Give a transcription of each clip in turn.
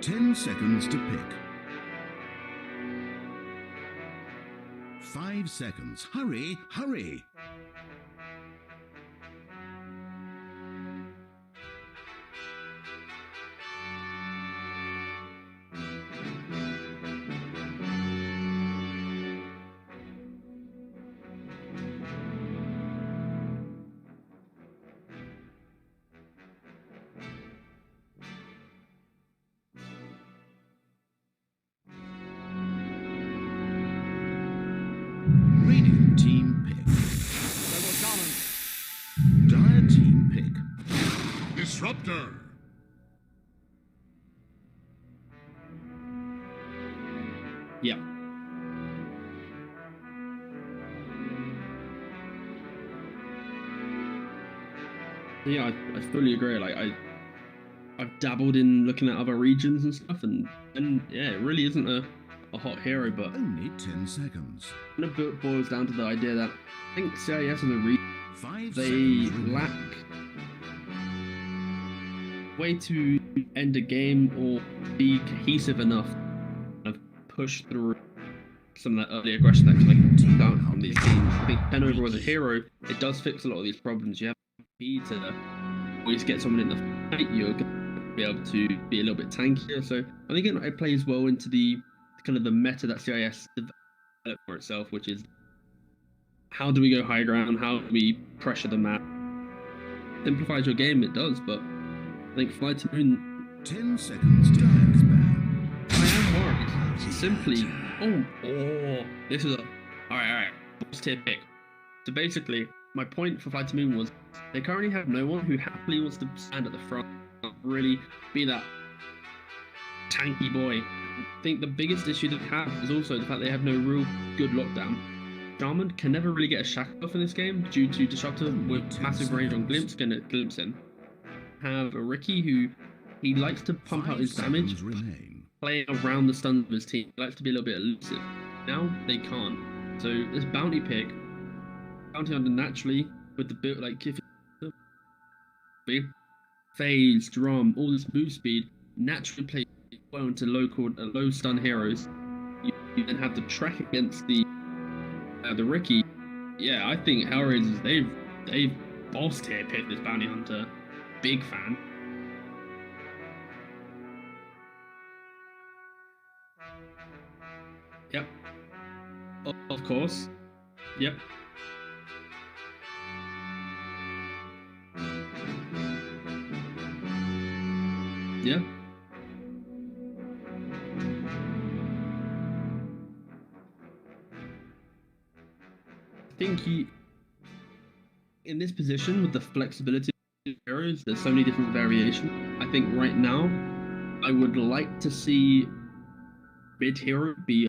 10 seconds to pick. 5 seconds. Hurry, hurry! Radiant team pick. Dire team pick. Disruptor. Yeah. Yeah, I fully agree. Like I've dabbled in looking at other regions and stuff, and yeah, it really isn't a hot hero, but Only 10 seconds. kind of boils down to the idea that I think CIS are the reason 5 they seconds. lack way to end a game or be cohesive enough to push through some of that early aggression that can like team out from these teams. I think Henover as a hero, it does fix a lot of these problems. You have to always get someone in the fight, you're going to be able to be a little bit tankier. So I think it plays well into the kind of the meta that CIS developed for itself, which is how do we go high ground, how do we pressure the map. Simplifies your game, it does, but I think FlyToMoon, 10 seconds to expand. I am worried. Simply, this is a alright, boss tier pick. So basically, my point for FlyToMoon was they currently have no one who happily wants to stand at the front, really be that tanky boy. I think the biggest issue they have is also the fact they have no real good lockdown. Shaman can never really get a shackle off in this game due to Disruptor with massive range on Glimpse can glimpse in. Have a Ricky who he likes to pump out his damage, playing around the stuns of his team. He likes to be a little bit elusive. Now they can't. So this bounty pick, bounty hunter naturally with the build like if phase, drum, all this move speed naturally plays well into low stun heroes. You then have to track against the Ricky. Yeah, I think HellRaisers they've boss tier picked this bounty hunter. Big fan. Yep. Of course. Yep. Yeah. I think he, in this position with the flexibility of heroes, there's so many different variations. I think right now, I would like to see mid hero be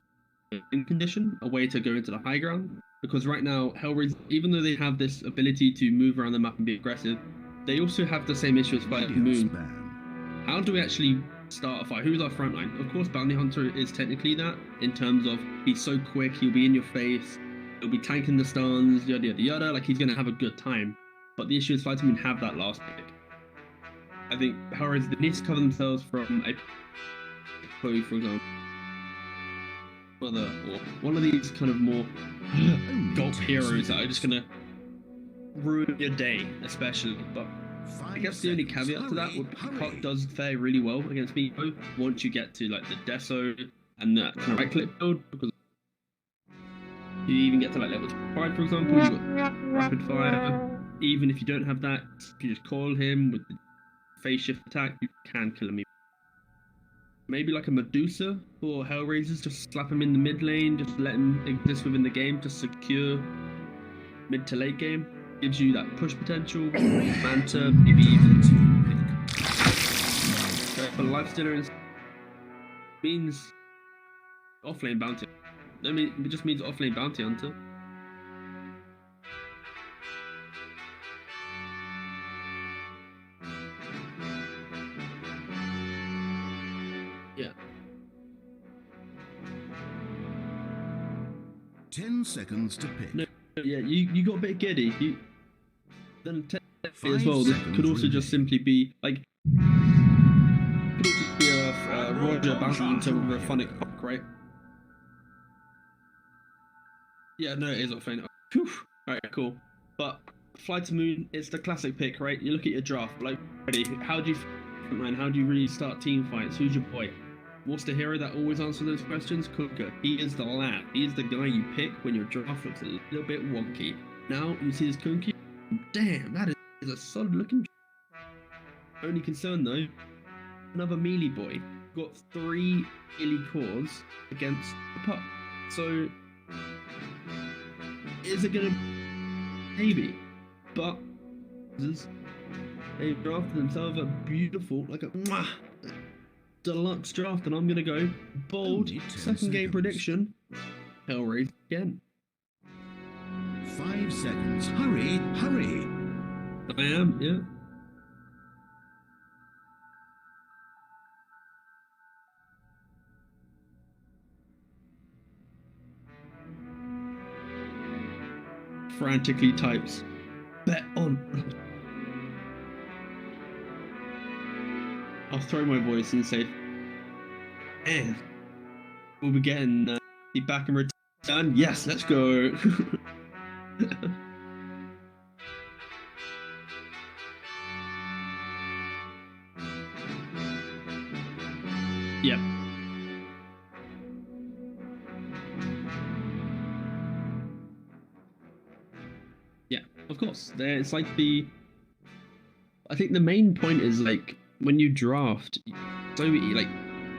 in condition, a way to go into the high ground. Because right now, HellRaisers, even though they have this ability to move around the map and be aggressive, they also have the same issue as FlyToMoon. How do we actually start a fight? Who's our front line? Of course, Bounty Hunter is technically that, in terms of he's so quick, he'll be in your face, he'll be tanking the stuns, yada yada yada, like he's going to have a good time. But the issue is FlyToMoon have that last pick. I think HellRaisers need to cover themselves from a Chloe, for example. Or one of these kind of more gulp heroes that are just going to ruin your day, especially. But I guess the only caveat to that would be Puck does fare really well against BO once you get to like the Deso and that kind of right click build, because you even get to like level 5, for example, you've got rapid fire. Even if you don't have that, if you just call him with the phase shift attack, you can kill him. Maybe like a Medusa for HellRaisers, just slap him in the mid lane, just let him exist within the game, just secure mid to late game. Gives you that push potential, Manta, maybe even for Lifestealer means offlane bounty. I mean, it just means offlane bounty hunter. Yeah. 10 seconds to pick. No, yeah, you got a bit giddy. Then as well, this could also just simply be like, could also be Roger bouncing into a phonic cock, right? Yeah, no, it is offlane. Alright, cool. But FlyToMoon, it's the classic pick, right? You look at your draft, like, ready, how do you man, how do you really start team fights? Who's your boy? What's the hero that always answers those questions? Kunkka. He is the lad. He is the guy you pick when your draft looks a little bit wonky. Now you see this Kunkka. Damn, that is a solid looking. Only concern though, another melee boy. Got 3 melee cores against the pup. So is it gonna maybe? But they drafted themselves a beautiful, like a deluxe draft, and I'm gonna go bold. Second game prediction: HellRaisers again. 5 seconds. Hurry, hurry. I am, yeah. Frantically types, bet on. I'll throw my voice and say, and we'll be getting the back and return. Yes, let's go. Yep. Yeah, of course. It's like I think the main point is like when you draft, so like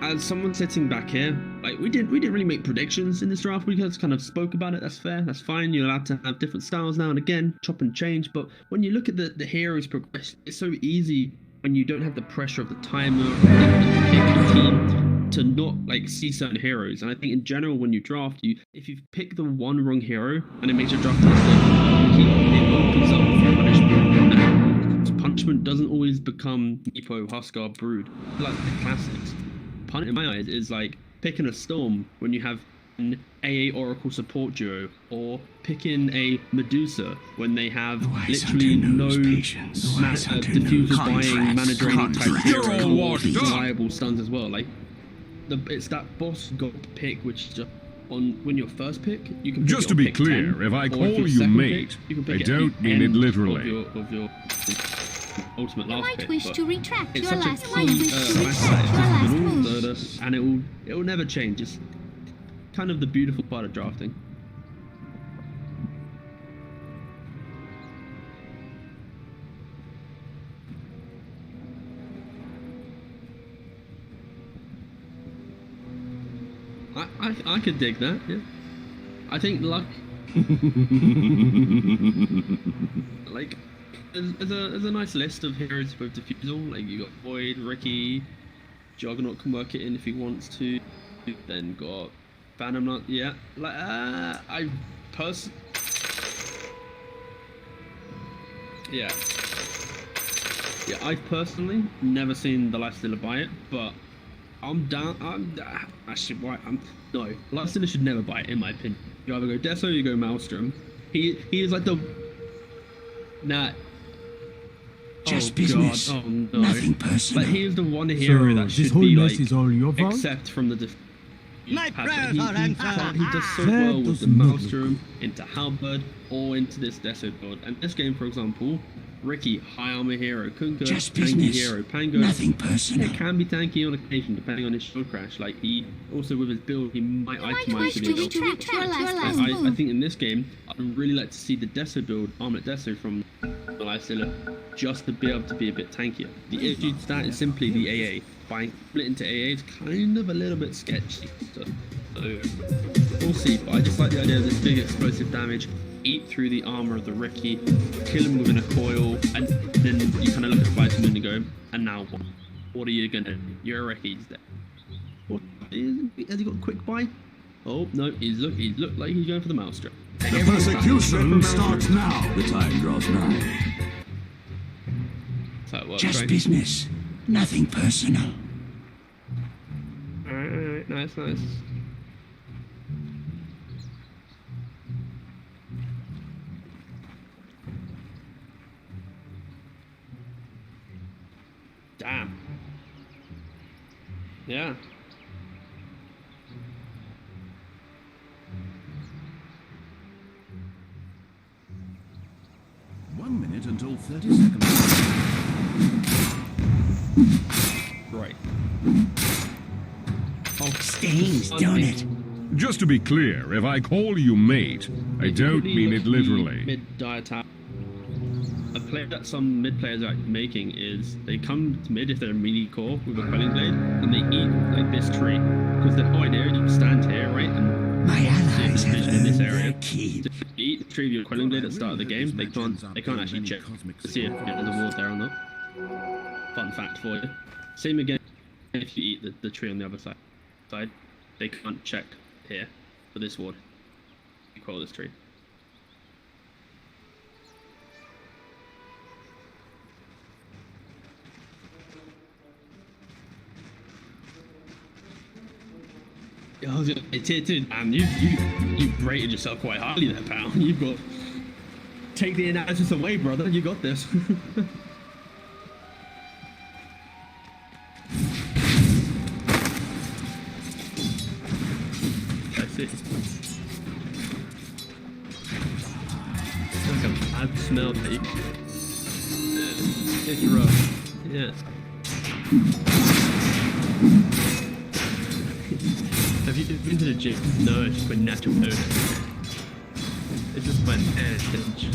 as someone sitting back here, like we didn't really make predictions in this draft. We just kind of spoke about it. That's fair. That's fine. You're allowed to have different styles now and again, chop and change. But when you look at the heroes progression, it's so easy when you don't have the pressure of the timer or the team to not like see certain heroes. And I think in general, when you draft, if you pick the one wrong hero and it makes your draft it opens up for punishment. And punishment doesn't always become Nepo, Huskar, Brood. Like the classics. In my eyes is like picking a Storm when you have an AA Oracle support duo, or picking a Medusa when they have literally no diffusers buying, mana draining type hero, or reliable stuns as well. Like it's that boss god pick, which is on when your first pick you can pick just to be clear, 10, if I call if you mate, mate, I don't mean it literally. Of your ultimate last pick. Wish to retract It's your such a last key and it will never change. It's kind of the beautiful part of drafting. I could dig that, yeah. I think luck like there's a nice list of heroes with defusal. Like you got Void, Ricky, Juggernaut can work it in if he wants to. Then got Phantom, yeah. Like yeah. I've personally never seen the Lifestealer buy it, but actually why no, Lifestealer should never buy it in my opinion. You either go Deso or you go Maelstrom. He is like the Just business. God. Oh no. Nothing personal. Like he is the one hero that should be like is all your fault? except from the My prayers are he answered. does so That well with does the not look Maelstrom into Halberd or into this Deso build. And this game, for example, Ricky, high armor hero, Kunkka, Just tanky business. hero, Pango, Nothing personal. it can be tanky on occasion depending on his shield crash. Like he also with his build, he might itemize Wish to to be retract your last I move. think in this game, I'd really like to see the Deso build, Armlet Deso from the Lifestealer, just to be able to be a bit tankier. The issue to that is simply the AA. Buying split into AA is kind of a little bit sketchy. So we'll see, but I just like the idea of this big explosive damage, eat through the armor of the Ricky, kill him within a coil, and then you kind of look at FlyToMoon and go, and now what? What are you gonna do? You're a Ricky, he's dead. What? Has he got a quick buy? Oh no, he's looked like he's going for the Maelstrom. The persecution starts now. The time draws nigh. That's how it works, Just right? business. Nothing personal. Alright, nice. Damn. Yeah. One minute until 30 seconds. Right. Stains, don't it? Just to be clear, if I call you mate, I don't mean it literally. Mid-die attack. A play that some mid players are making is they come to mid if they're melee core with a quelling blade and they eat like this tree because the whole idea is you stand here, right, and My allies see if have there's vision in this earned area. their keep. So if you eat the tree with your quelling blade at the start of the game, they can't actually check to see if there's a ward there or not. Fun fact for you. Same again if you eat the tree on the other side. They can't check here for this ward. You call this tree. Oh, tier 2, man, you've rated yourself quite highly there, pal. You've got... Take the analysis away, brother. You got this. That's it. It's like a bad smell, mate. It's rough. Yeah. Have you been to the gym? No, it's just my natural odor. It's just my air stench.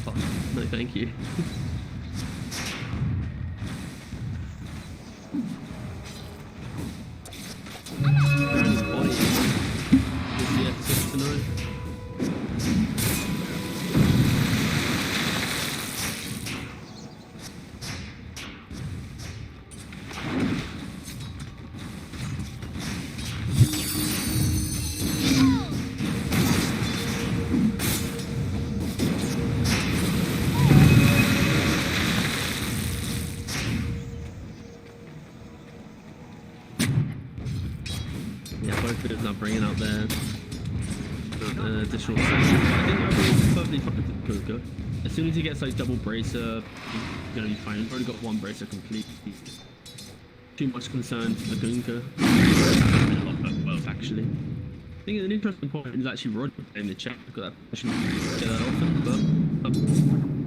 Oh, no, thank you. Brand's body. Is the episode tonight? Not bringing out their additional sessions. I think overall perfectly fine to go. As soon as he gets like double bracer, he's gonna be fine. He's already got one bracer complete. Too much concern for the Gunka. Both actually. I think an interesting point is actually Rod in the chat because I shouldn't get that often, but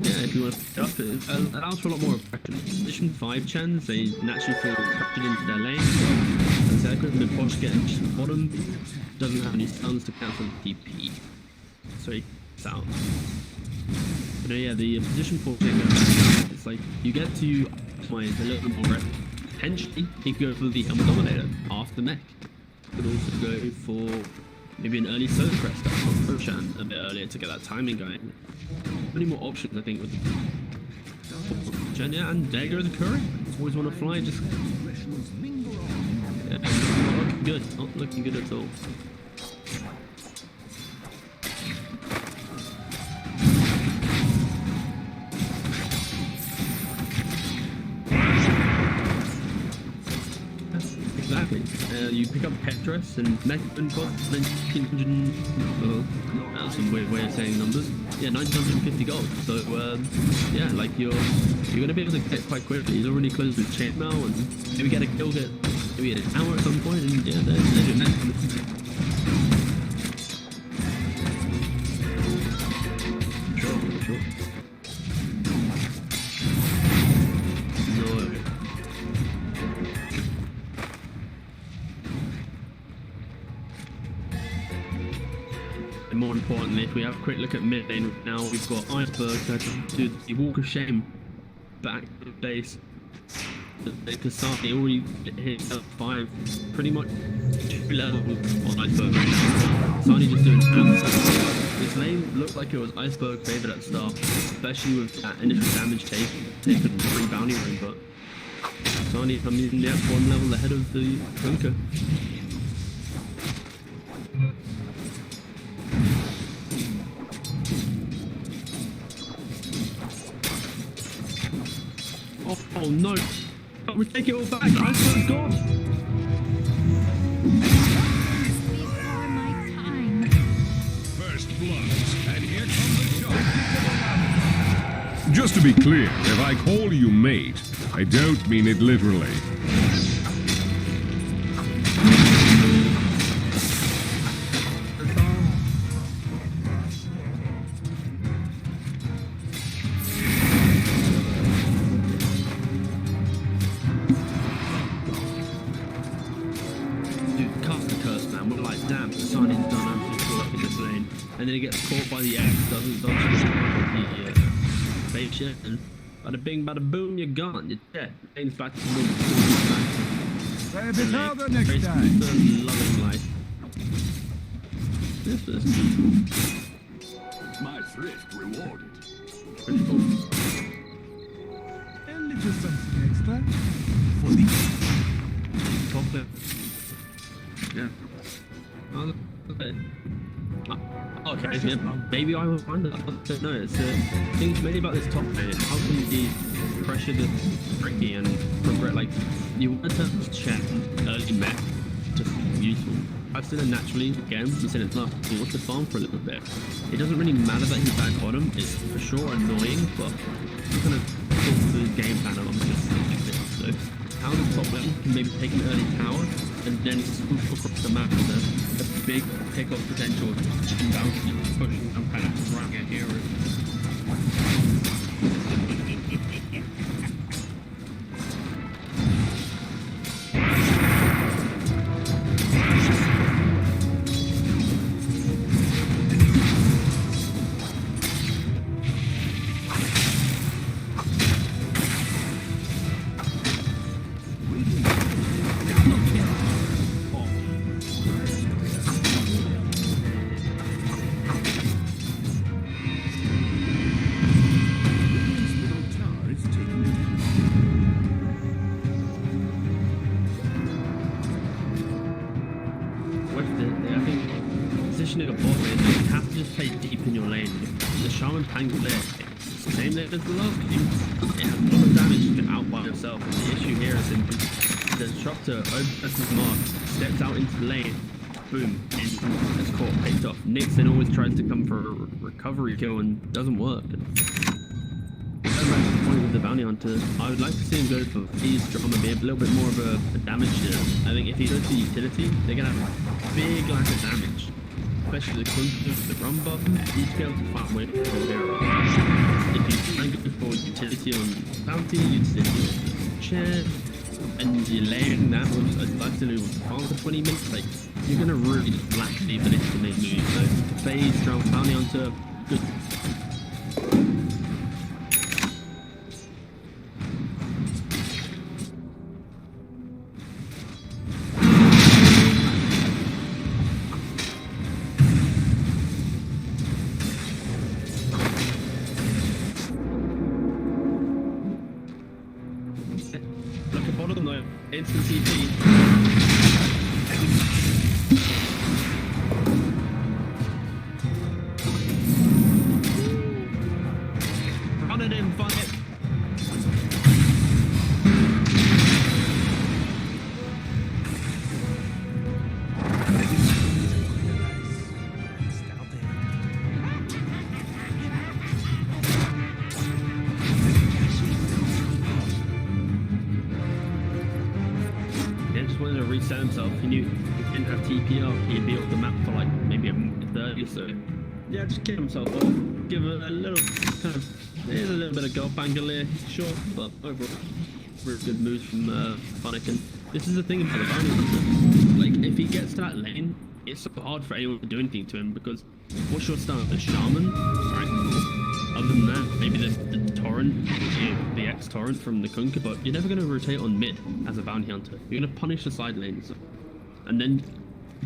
yeah, if you want to pick it up, it allows for a lot more oppression. Position 5 Chens, they naturally feel pressured into their lane. And second, the Posh gets bottom, doesn't have any stuns to cancel the DP. So he sounds. But yeah, the position 4 thing, it's like you get to optimize a little bit more. Potentially, he could go for the Helmet Dominator after the mech. Could also go for maybe an early solo crest on Roshan a bit earlier to get that timing going. Many more options, I think, with the Gen. Yeah, and there goes the Curry. Always want to fly, just yeah, not looking good. Not looking good at all. Exactly. You pick up Petros and Mechan costs 1900. That's some weird way of saying numbers. Yeah, 950 gold. So yeah, like you're gonna be able to get quite quickly. He's already close with chainmail and maybe get a kill, maybe get an hour at some point, and yeah, there's your next. Sure. No. And more importantly, if we have a quick look at mid lane now, we've got Iceberg to do the Walk of Shame back to base. Because Sani already hit up 5, pretty much 2 levels on Iceberg right now. Sani just doing absolutely. This lane looked like it was Iceberg favored at the start, especially with that initial damage taken from the free bounty room, but Sani coming in there 1 level ahead of the Bunker. Oh no! But we take it all back. Iceberg's gone. Before my time. First blood, and here comes the shot. Just to be clear, if I call you mate, I don't mean it literally. Dude, cast the curse, man. We're like, damn, the sign is done. I'm just caught up in this lane. And then he gets caught by the X, doesn't dodge the bait shit, and bada bing, bada boom, you're gone. You're dead. Lane's back to the middle. Say a bit louder next time. The loving life. This is My thrift rewarded. pretty cool. A little something extra for the Top there. Yeah. Okay, yeah, maybe I will find it. I don't know. It's things mainly about this top lane. How can you pressure the tricky and progress? Like, you want to check early mech to be useful. I've seen it naturally again. You said it's not. He wants to farm for a little bit. It doesn't really matter that he's back bottom. It's for sure annoying, but you kind of talk through his game plan along with this. So, how the top lane can maybe take an early tower and then swoop across the map with a big pick-up potential, pushing down some kind of dragon hero. Positioning a bot lane, you have to just play deep in your lane. The Shaman Pangolier, it's the same lane as the last game. It has a lot of damage to get out by itself. And the issue here is simply the Disruptor opens his mark, steps out into the lane, boom, and it's caught, picked off. Nyx then always tries to come for a recovery kill and doesn't work. With the bounty hunter, I would like to see him go for F's drama, be a little bit more of a damage dealer. I think if he goes for utility, they're gonna have a big lack of damage. Especially the Kunta, the run buff, you'd be able to find way to control hero. If you try and go for utility on bounty, you'd sit on the chair, and you're layering that with a Lifesteal farm for 20 minutes, like, you're gonna really just lack the ability to make moves. So, phase, drama, bounty hunter, good. Instant CP. Run it in, fight it. Reset himself. He knew he didn't have TP up, he'd be off the map for like maybe a 30 or so. Yeah, just kill himself off. Give it a little kind of, there's a little bit of gold Pangolier, sure, but overall, really good moves from Funnick. And this is the thing about the bounty hunter. Like, if he gets to that lane, it's so hard for anyone to do anything to him because what's your start? The Shaman? Alright, cool. Other than that, maybe the Torrent, the X-Torrent from the Kunkka, but you're never going to rotate on mid as a bounty hunter. You're going to punish the side lanes. And then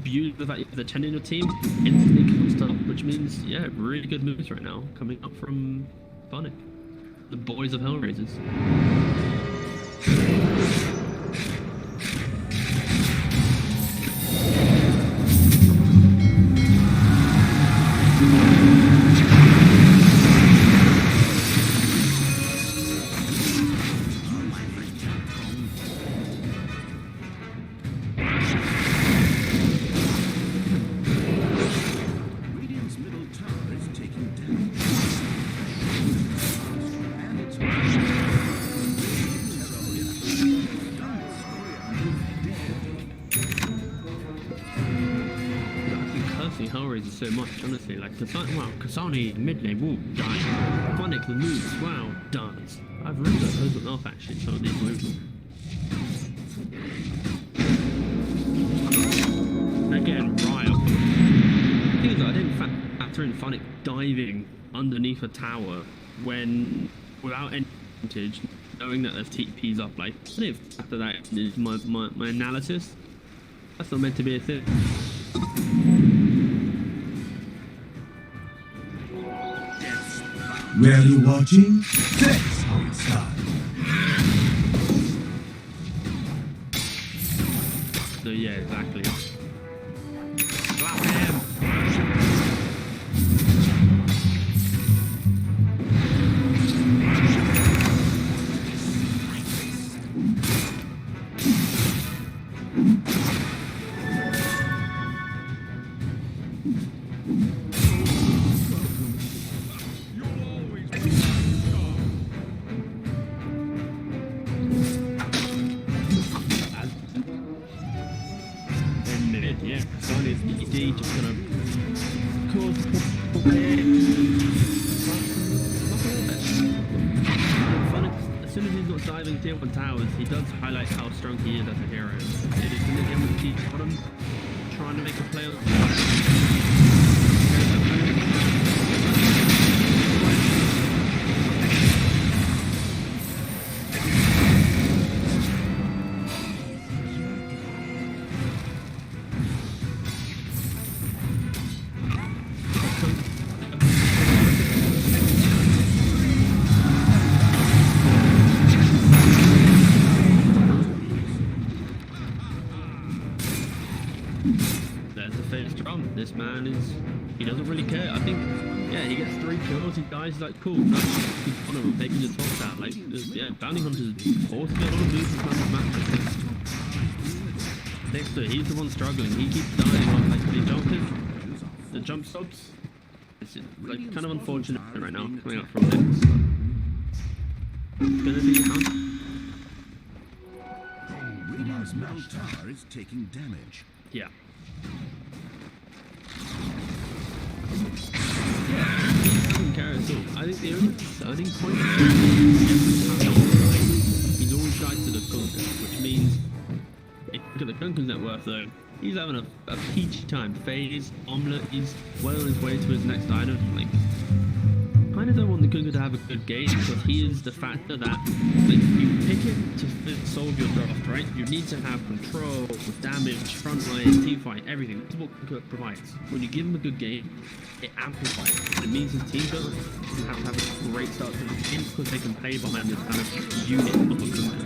use the fact you have the 10 in your team, instantly kills stuff, which means, yeah, really good moves right now coming up from Funnick. The boys of HellRaisers. so much, honestly. Like, Kasani mid lane, woo, dies. Phonic, the moves, wow, does. I've really got those enough, actually, some of these moves. Again, Ryle. The thing is, I didn't factor in Phonic diving underneath a tower when, without any advantage, knowing that there's TPs up. Like, I didn't factor that into my analysis. That's not meant to be a thing. Where are you watching? That's how it's done. So yeah, exactly. Slap him! Yeah, Sony's ED just gonna cause as soon as he's not diving tier 1 towers, he does highlight how strong he is as a hero. It is gonna get him deep bottom, trying to make a play on there's the face drum. This man he doesn't really care. I think, yeah, he gets 3 kills, he dies, he's like, cool, nice, good honor, we're taking the top out. Like, yeah, Bounty Hunter's forced to get all of these matches. Next to it, he's the one struggling, he keeps dying on, like, the jump stops. It's like, kind of unfortunate right now, coming up from next. It's gonna be William's middle tower is taking damage. yeah. Doesn't care at all. I think the only turning point he's always died to the Kunkka, which means if you look at the Kunkka's net worth though, he's having a peachy time. Phase, Omelette, he's well on his way to his next item. Like, kind of don't want the Kunkka to have a good game because he is the factor that, like, you pick him to solve your draft, right? You need to have control, damage, frontline, team fight, everything. That's what Kunkka provides. When you give him a good game, it amplifies. It means his team doesn't have to have a great start to the game because they can play behind this kind of unit of a Kunkka.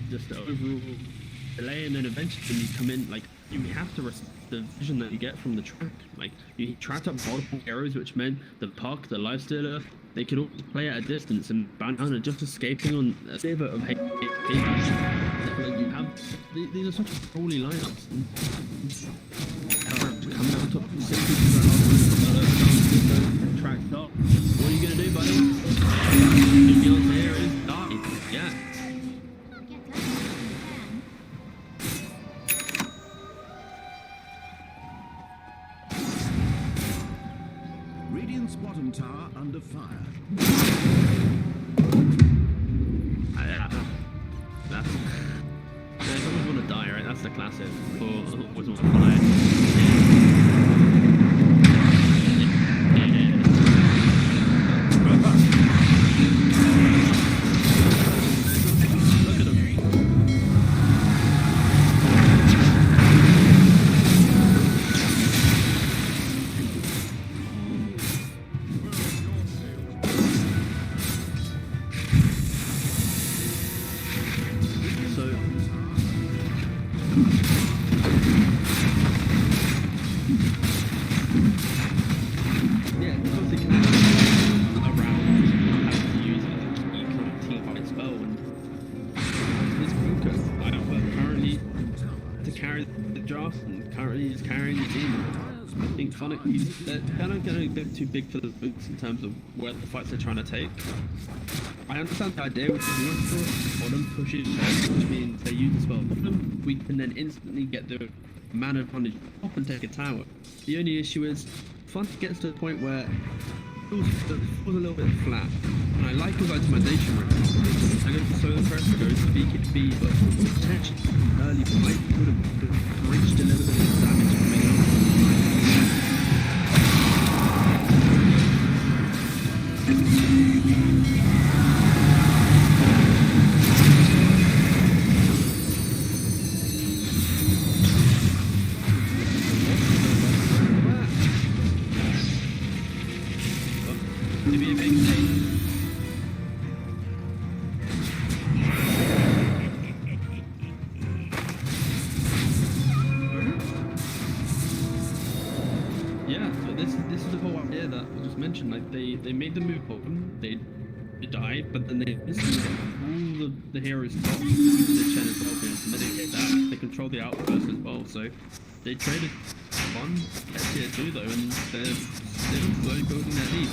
Just the overall delay, and then eventually you come in, like, you have to respect the vision that you get from the track. Like, you tracked up multiple heroes, which meant the Puck, the Lifestealer, they could all play at a distance, and Bounty Hunter just escaping on a sliver of hate. Like, you have these are such holy lineups. Coming out top 60%. tracked up. What are you gonna do, buddy? The answer here is die. Yeah. Can't get done if you can. Radiant's bottom tower under fire. That's yeah, if always want to die, right? That's the classic for always want to fly. Look at him. So yeah, because they can around how to use it, you can team fight spell and it's focus. I am currently to carry the draft and currently he's carrying the team. I think Sonic, they're kind of getting a bit too big for the boots in terms of where the fights they're trying to take. I understand the idea, which is you want to bottom push it, which means they use the spell bottom, we can then instantly get the mana advantage up and take a tower. The only issue is, Fun gets to the point where it feels a little bit flat. And I like his itemization rate. I go for Solar Press, I go to B, but potentially early fight could have reached a little bit of damage coming up. To be a big thing. Yeah, so this is the whole idea that I just mentioned. Like they made the move open, they died, but then they instantly all the heroes top the Chen as well, and then they hit that. They control the outburst as well, so they traded one tier 2 though, and they're still slowly building their lead.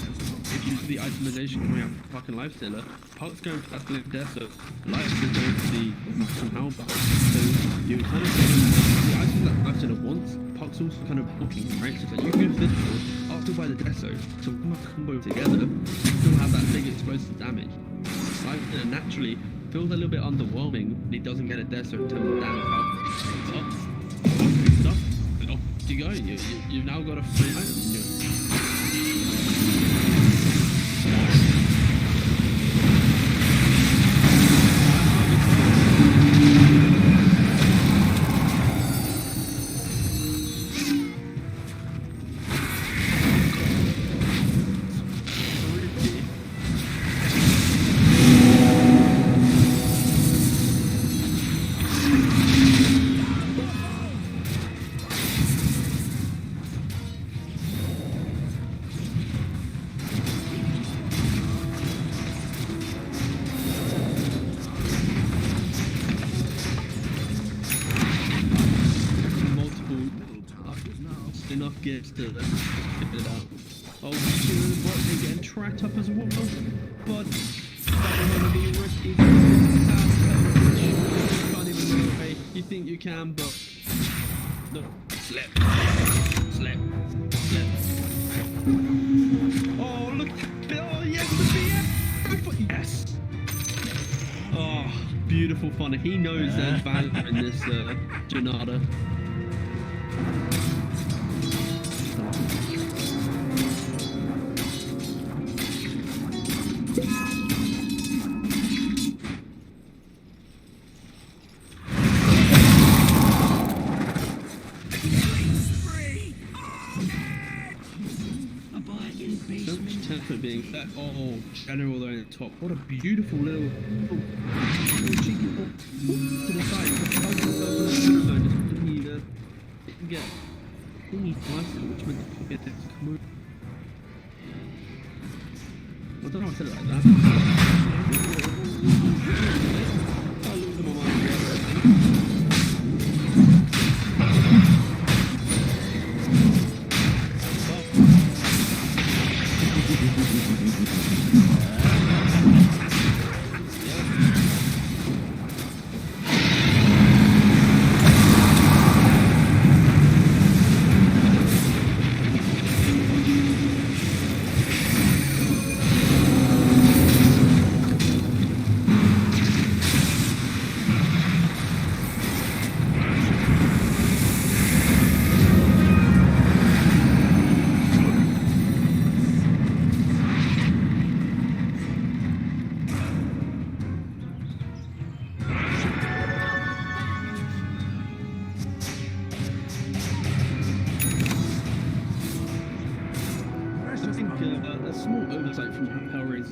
If you see the itemization coming out from fucking Lifestealer, Puck's going for that Blink Desert, Life is going for the Hellbound. So you kind of get the item that Lifestealer wants, Puck's also kind of blocking, right? So you go for this build, after by the Deso, so when we combo together, you still have that big explosive damage. Lifestealer naturally feels a little bit underwhelming when he doesn't get a Deso in terms of damage up. Off you go, you've now got a free item. Enough gets to get it out. Oh, what they're getting tracked up as well, but that will only be risky. You can't even move away. You think you can, but no. Slip. Oh, look! Oh, yes, the BF! Yes. Oh, beautiful fun. He knows there's value in this Janada. So much temper being that. Oh, General there in the top. What a beautiful little cheeky hook to the side. Just didn't get thingy twice, which meant the pocket to come over. I don't know if I said it like that. I'll lose them on my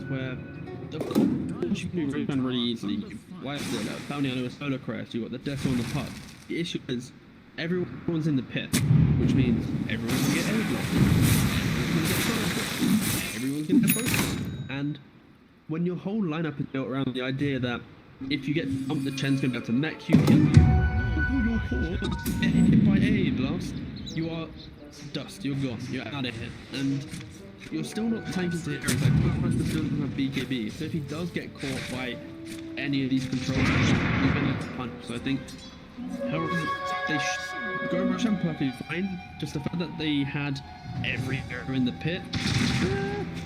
where, of course, you can do Roshan really easily. You wipe the Bounty on a Solar Crest, you've got the Death on the puck. The issue is, everyone's in the pit, which means everyone can get air blocked. Everyone's going to get focused. And when your whole lineup is built around the idea that if you get bumped, the Chen's going to be able to mech you, kill you, your core, get hit by A blast, you are dust, you're gone, you're out of here. And you're still not tanking to heroes, like Pokemon still doesn't have BKB, so if he does get caught by any of these controls, you're going to need to punch. So I think they go Roshan perfectly fine, just the fact that they had every hero in the pit,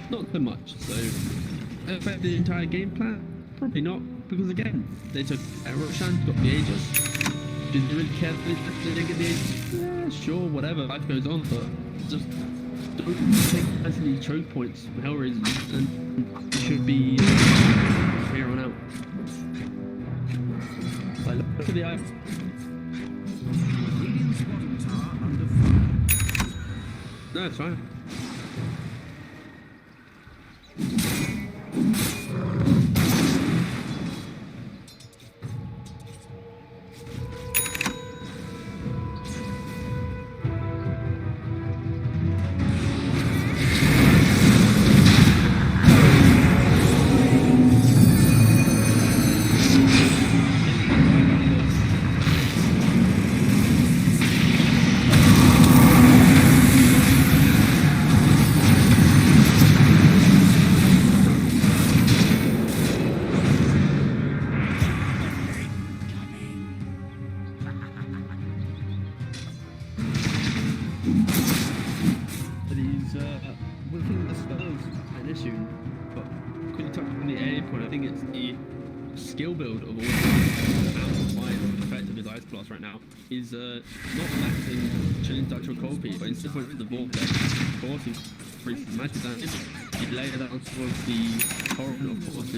not so much. So affect the entire game plan? Probably not, because again, they took Roshan, got the Aegis. Did they really care that they didn't get the Aegis? Yeah, sure, whatever, life goes on, but just don't take as many choke points for HellRaisers, and it should be here on out. Like, look at the eye. No, it's fine. Skill build of all amplified and effective as Ice Blast right now is not maxing Chilling Touch or Cold Peak, but instead of the Vortex, forcing magic damage, you'd layer that on towards the Torrent, of course,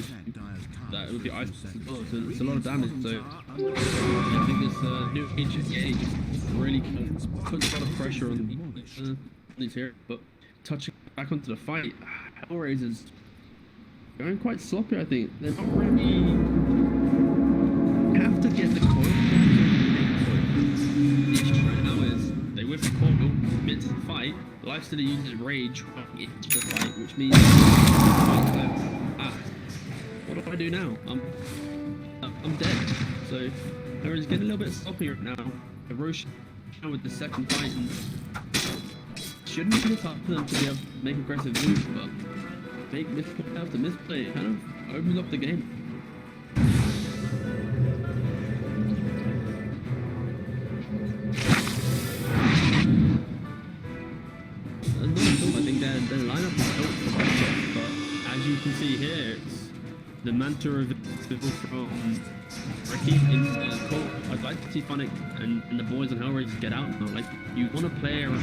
that would be Ice Blast as well, so it's a lot of damage. So I think this new HSA just really puts a lot of pressure on these here. But touching back onto the fight, HellRaisers going quite sloppy, I think. They're not really... have to get the coil. The issue right now is they whiff the coil, into the fight, Lifestealer uses Rage into the fight, which means what do I do now? I'm dead. So they're getting a little bit sloppy right now. Roshan with the second fight and shouldn't be tough for them to be able to make aggressive moves, but big misplay after misplay kind of opens up the game. I think their lineup is built for that, but as you can see here, it's the Manta reveal from Ricky into Cole. I'd like to see Phonic and the boys on HellRaisers get out now. Like, you want to play around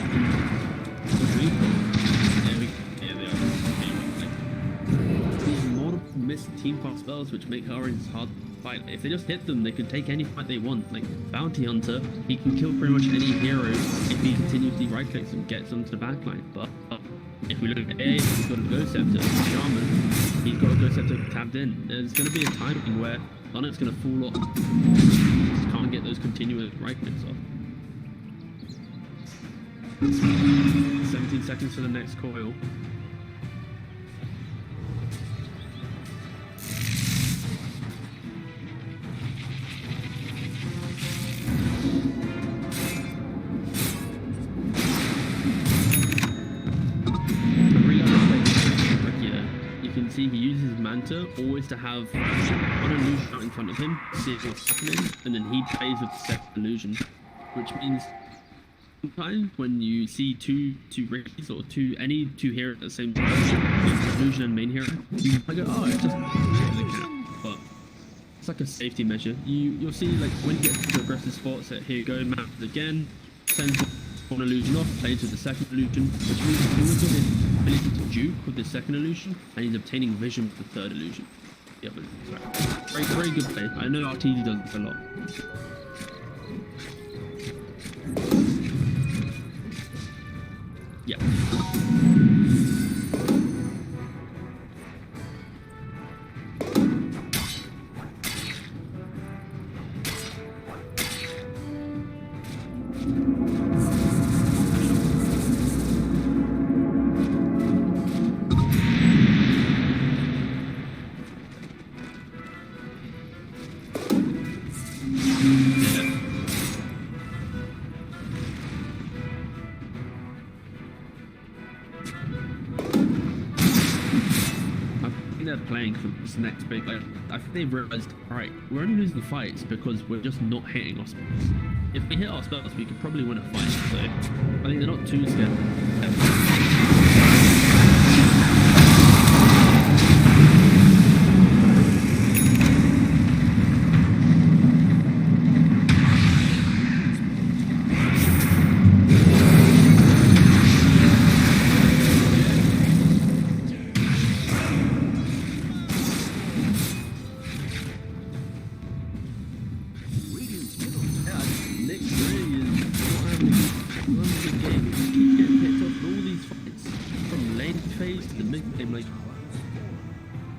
missed team fight spells which make HellRaisers hard to fight. If they just hit them, they can take any fight they want. Like Bounty Hunter, he can kill pretty much any hero if he continuously right clicks and gets them to the backline. But if we look at A, he's got a Ghost Scepter. Shaman, he's got a Ghost Scepter tapped in. There's going to be a timing where Sonic's going to fall off. Just can't get those continuous right clicks off. 17 seconds for the next coil. See, he uses his Manta always to have one illusion out in front of him, see what's happening, and then he plays with the second illusion, which means sometimes when you see two Rickies or any two heroes at the same time, illusion and main hero, you might go, oh, it's just the cap, but it's like a safety measure. You'll see, like, when you get to aggressive spots, that here you go, map again, sends one illusion off, plays with the second illusion, which means he also has the ability to juke with the second illusion, and he's obtaining vision with the third illusion. Yeah, but very, very good play. I know RTD does this a lot. Yeah. They're playing for this next big. Like, I think they've realized, alright, we're only losing fights because we're just not hitting our spells. If we hit our spells, we could probably win a fight. So I think they're not too scared.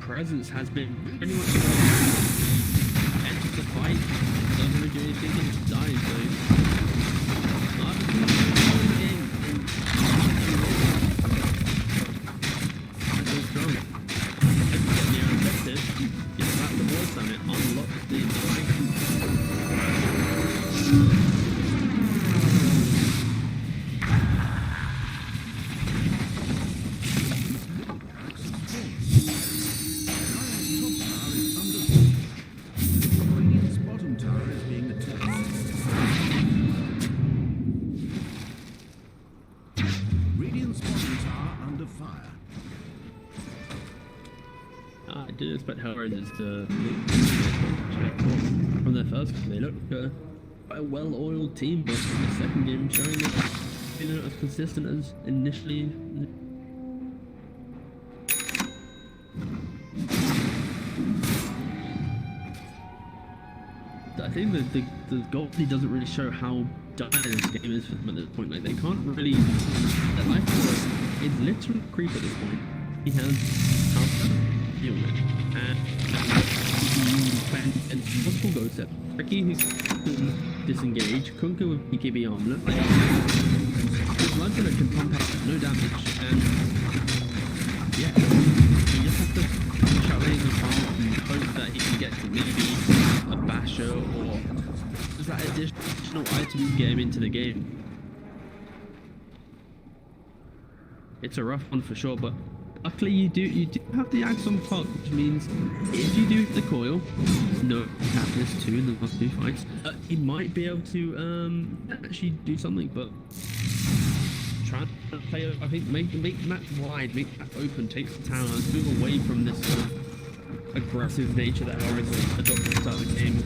Presence has been pretty much enters the fight, doesn't really do anything, and just dies. So I've been playing the game so strong. Get the objective, get back the board summit, unlock the I did expect HellRaisers to from their first game. They look quite a well-oiled team, but in the second game showing that they're not as consistent as initially. I think that the goalie doesn't really show how dire this game is for them at this point. Like, they can't really. Their life is literally creep at this point. He has house deal with, and multiple go set. Ricky who can disengage, Kunka with BKB armlet. His Lantern can pump out no damage, and yeah, you just have to shove it in his arm and hope that he can get to maybe a basher or just that additional item to get him into the game. It's a rough one for sure, but luckily you do have the axe on top, which means if you do the coil, no catalyst 2 in the last 2 fights, he might be able to actually do something, but try to play, I think, make the map wide, make the map open, take the towers, move away from this sort of aggressive nature that HellRaisers adopted at the start of the game.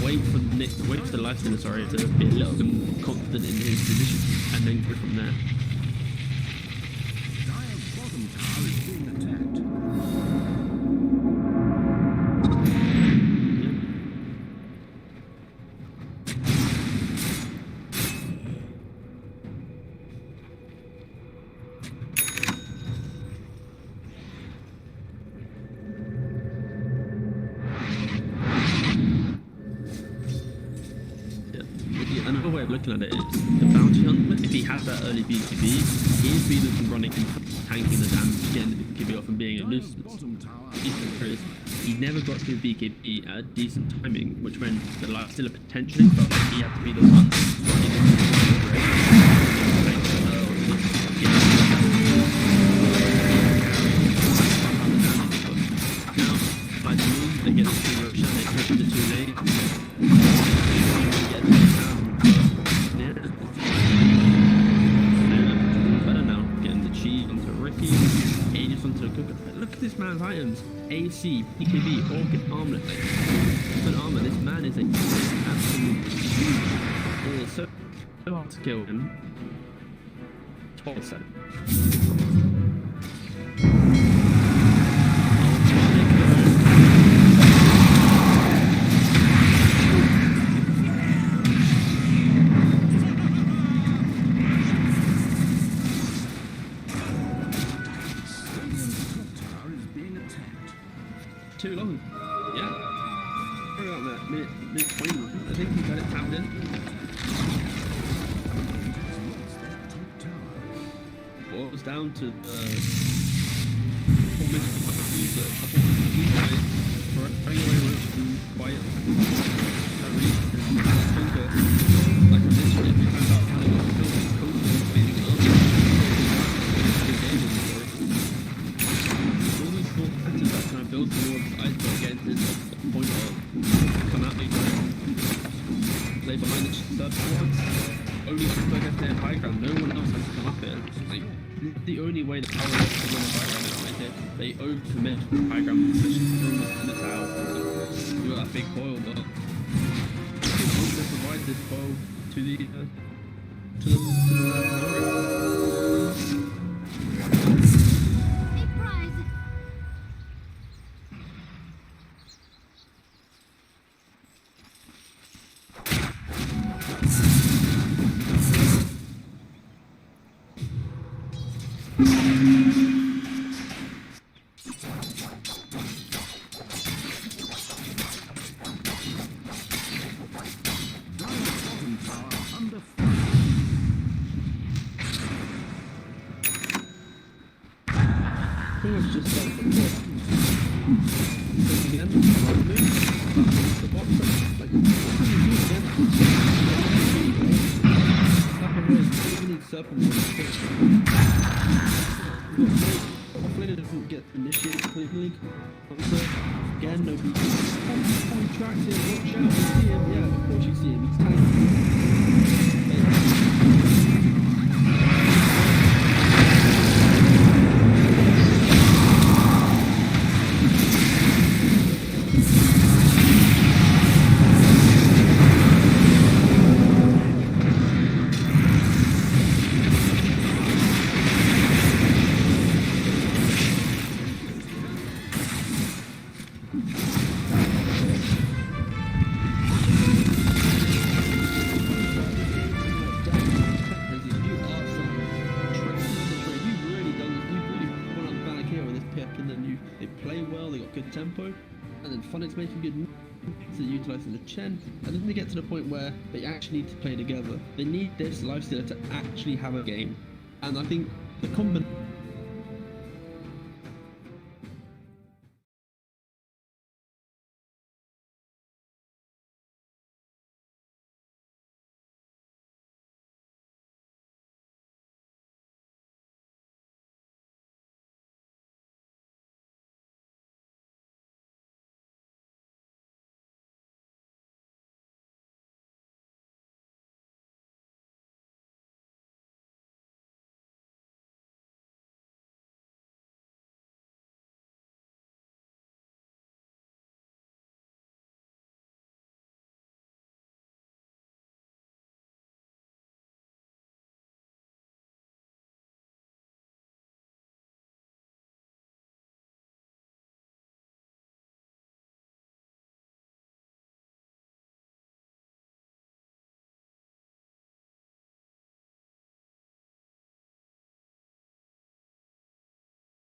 Wait for the lifestealer, sorry, to be a little bit more confident in his position, and then go from there. Another way of looking at it is the bounty hunter, if he has that early BKB, he'd be looking running and tanking the damage, getting the BKB off and being a nuisance. He never got to the BKB at a decent timing, which meant the lifestealer potentially felt like he had to be the one now, by the moon, they get the 2 rotation, they push it to 2 late. Look at this man's items: AC, PKB, Orchid, Armlet. Good armor. This man is a absolute huge. It is so hard to kill him. Twice so. Too long. Yeah. Sorry about that. Minute 20. I think he got it tapped in. boils down to research. I thought for anyway quiet like I mentioned, if you find out how to go through this code speeding up, all these small fixes that kind of build towards iceberg again is the point of come at me, lay behind the surfboards. Only people get their high ground, no one else has to come up here. Like, the only way the power is to win the high ground is right here. They overcommit high ground position, and it's out. You got that big coil, but they provide this bow to the Big prize. Bottom tower under fire. pretty much just like the box. Because again, the box, like, Hopefully doesn't get initiated completely. Again, no beat. On track here, watch out, you see him, yeah, of course you see him, he's tiny. Good tempo, and then Phonics making good moves, so utilising the Chen, and then they get to the point where they actually need to play together. They need this lifestealer to actually have a game, and I think the combination